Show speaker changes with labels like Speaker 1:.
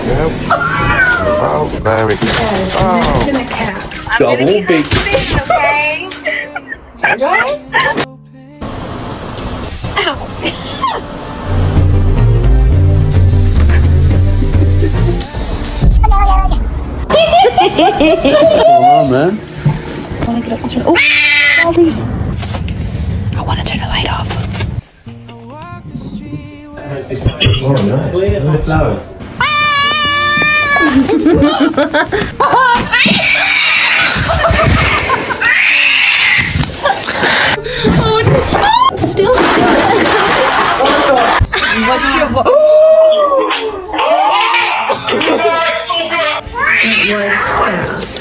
Speaker 1: Yep. Oh, there we go. Oh,
Speaker 2: And a cat.
Speaker 3: Double big.
Speaker 2: Okay.
Speaker 3: Come on, man.
Speaker 2: I want to get up and turn. Oh, sorry. I want to turn the light off.
Speaker 3: The flowers.
Speaker 2: Still. What's your voice? It works fast.